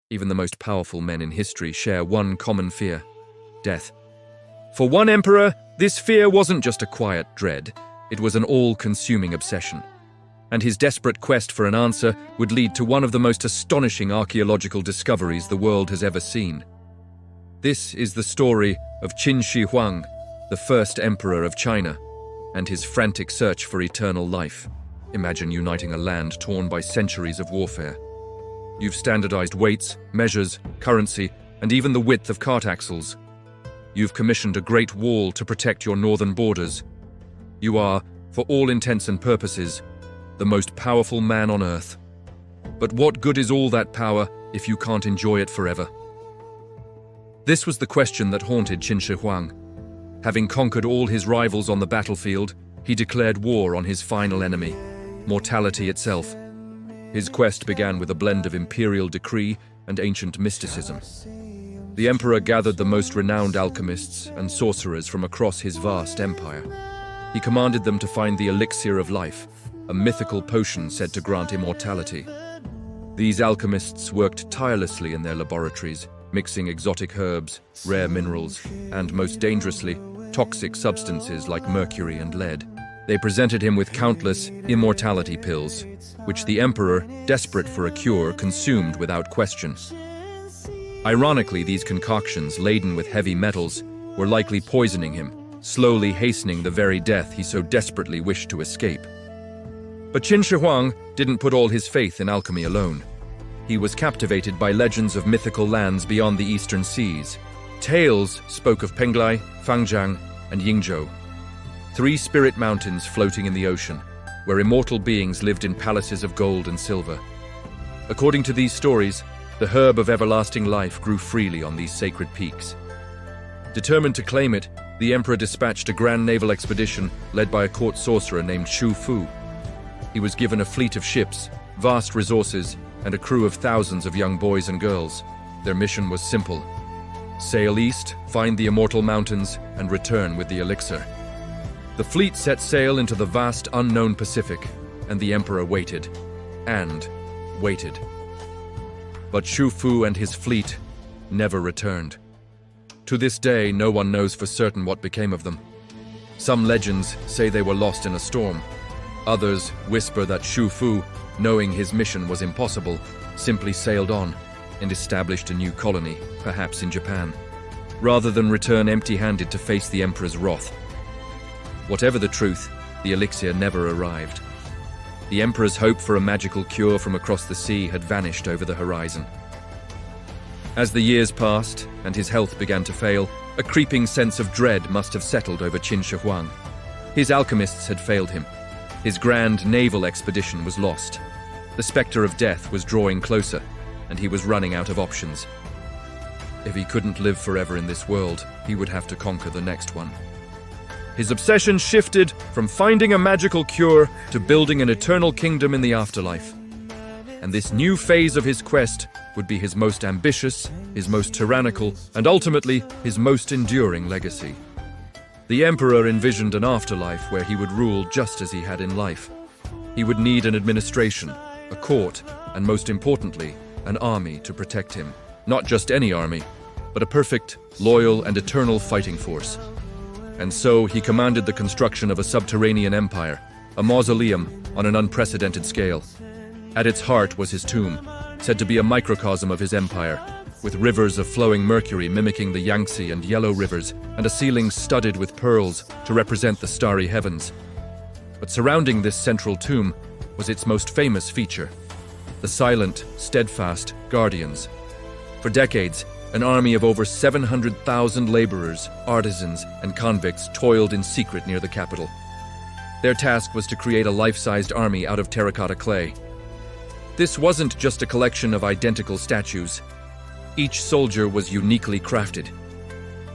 Even the most powerful men in history share one common fear: death. For one emperor, this fear wasn't just a quiet dread, it was an all-consuming obsession. And his desperate quest for an answer would lead to one of the most astonishing archaeological discoveries the world has ever seen. This is the story of Qin Shi Huang, the first emperor of China, and his frantic search for eternal life. Imagine uniting a land torn by centuries of warfare. You've standardized weights, measures, currency, and even the width of cart axles. You've commissioned a great wall to protect your northern borders. You are, for all intents and purposes, the most powerful man on earth. But what good is all that power if you can't enjoy it forever? This was the question that haunted Qin Shi Huang. Having conquered all his rivals on the battlefield, he declared war on his final enemy, mortality itself. His quest began with a blend of imperial decree and ancient mysticism. The emperor gathered the most renowned alchemists and sorcerers from across his vast empire. He commanded them to find the elixir of life, a mythical potion said to grant immortality. These alchemists worked tirelessly in their laboratories, mixing exotic herbs, rare minerals, and, most dangerously, toxic substances like mercury and lead. They presented him with countless immortality pills, which the emperor, desperate for a cure, consumed without question. Ironically, these concoctions, laden with heavy metals, were likely poisoning him, slowly hastening the very death he so desperately wished to escape. But Qin Shi Huang didn't put all his faith in alchemy alone. He was captivated by legends of mythical lands beyond the eastern seas. Tales spoke of Penglai, Fangjiang, and Yingzhou, three spirit mountains floating in the ocean, where immortal beings lived in palaces of gold and silver. According to these stories, the herb of everlasting life grew freely on these sacred peaks. Determined to claim it, the emperor dispatched a grand naval expedition led by a court sorcerer named Xu Fu. He was given a fleet of ships, vast resources, and a crew of thousands of young boys and girls. Their mission was simple: sail east, find the immortal mountains, and return with the elixir. The fleet set sail into the vast unknown Pacific, and the emperor waited, and waited. But Xu Fu and his fleet never returned. To this day, no one knows for certain what became of them. Some legends say they were lost in a storm. Others whisper that Xu Fu, knowing his mission was impossible, simply sailed on and established a new colony, perhaps in Japan, rather than return empty-handed to face the emperor's wrath. Whatever the truth, the elixir never arrived. The emperor's hope for a magical cure from across the sea had vanished over the horizon. As the years passed and his health began to fail, a creeping sense of dread must have settled over Qin Shi Huang. His alchemists had failed him. His grand naval expedition was lost. The specter of death was drawing closer, and he was running out of options. If he couldn't live forever in this world, he would have to conquer the next one. His obsession shifted from finding a magical cure to building an eternal kingdom in the afterlife. And this new phase of his quest would be his most ambitious, his most tyrannical, and ultimately his most enduring legacy. The emperor envisioned an afterlife where he would rule just as he had in life. He would need an administration, a court, and most importantly, an army to protect him. Not just any army, but a perfect, loyal, and eternal fighting force. And so he commanded the construction of a subterranean empire, a mausoleum on an unprecedented scale. At its heart was his tomb, said to be a microcosm of his empire, with rivers of flowing mercury mimicking the Yangtze and Yellow rivers, and a ceiling studded with pearls to represent the starry heavens. But surrounding this central tomb was its most famous feature: the silent, steadfast guardians. For decades, an army of over 700,000 laborers, artisans, and convicts toiled in secret near the capital. Their task was to create a life-sized army out of terracotta clay. This wasn't just a collection of identical statues. Each soldier was uniquely crafted.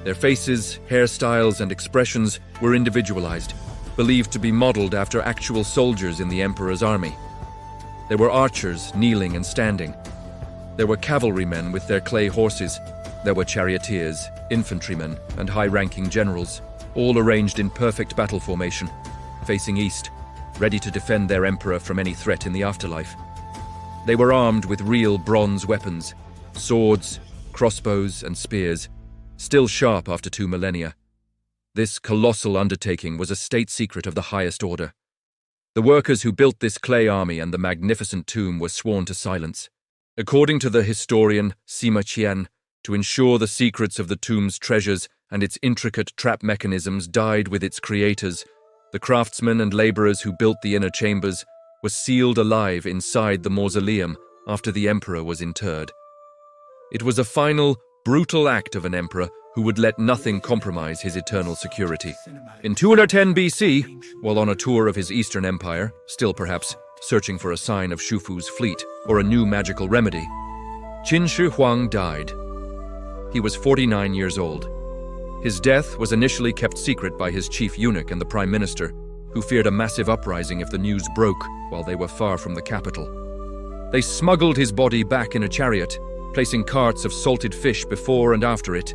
Their faces, hairstyles, and expressions were individualized, believed to be modeled after actual soldiers in the emperor's army. There were archers kneeling and standing. There were cavalrymen with their clay horses. There were charioteers, infantrymen, and high-ranking generals, all arranged in perfect battle formation, facing east, ready to defend their emperor from any threat in the afterlife. They were armed with real bronze weapons, swords, crossbows, and spears, still sharp after 2 millennia. This colossal undertaking was a state secret of the highest order. The workers who built this clay army and the magnificent tomb were sworn to silence. According to the historian Sima Qian, to ensure the secrets of the tomb's treasures and its intricate trap mechanisms died with its creators, the craftsmen and laborers who built the inner chambers were sealed alive inside the mausoleum after the emperor was interred. It was a final, brutal act of an emperor who would let nothing compromise his eternal security. In 210 BC, while on a tour of his Eastern Empire, still perhaps searching for a sign of Shufu's fleet or a new magical remedy, Qin Shi Huang died. He was 49 years old. His death was initially kept secret by his chief eunuch and the prime minister, who feared a massive uprising if the news broke while they were far from the capital. They smuggled his body back in a chariot, placing carts of salted fish before and after it,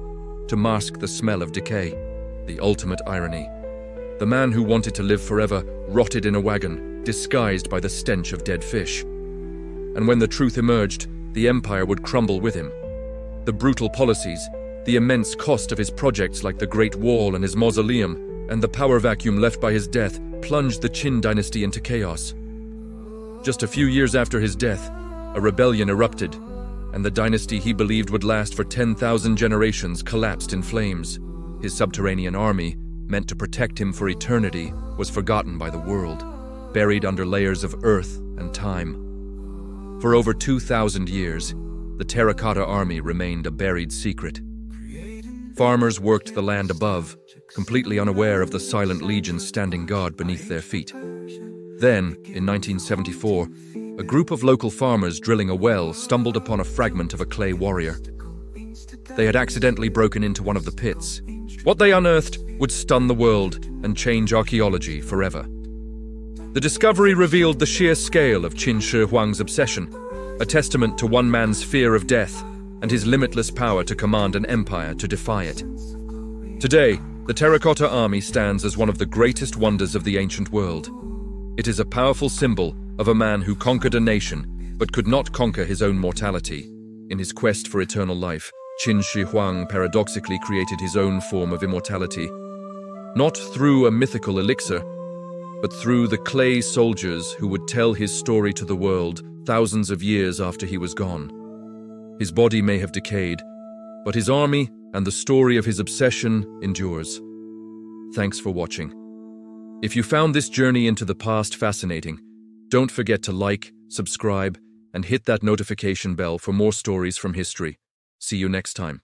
to mask the smell of decay, the ultimate irony. The man who wanted to live forever rotted in a wagon, disguised by the stench of dead fish. And when the truth emerged, the empire would crumble with him. The brutal policies, the immense cost of his projects like the Great Wall and his mausoleum, and the power vacuum left by his death plunged the Qin Dynasty into chaos. Just a few years after his death, a rebellion erupted, and the dynasty he believed would last for 10,000 generations collapsed in flames. His subterranean army, meant to protect him for eternity, was forgotten by the world, buried under layers of earth and time. For over 2,000 years, the Terracotta Army remained a buried secret. Farmers worked the land above, completely unaware of the silent legions standing guard beneath their feet. Then, in 1974, a group of local farmers drilling a well stumbled upon a fragment of a clay warrior. They had accidentally broken into one of the pits. What they unearthed would stun the world and change archaeology forever. The discovery revealed the sheer scale of Qin Shi Huang's obsession, a testament to one man's fear of death and his limitless power to command an empire to defy it. Today, the Terracotta Army stands as one of the greatest wonders of the ancient world. It is a powerful symbol of a man who conquered a nation, but could not conquer his own mortality. In his quest for eternal life, Qin Shi Huang paradoxically created his own form of immortality, not through a mythical elixir, but through the clay soldiers who would tell his story to the world thousands of years after he was gone. His body may have decayed, but his army and the story of his obsession endures. Thanks for watching. If you found this journey into the past fascinating, don't forget to like, subscribe, and hit that notification bell for more stories from history. See you next time.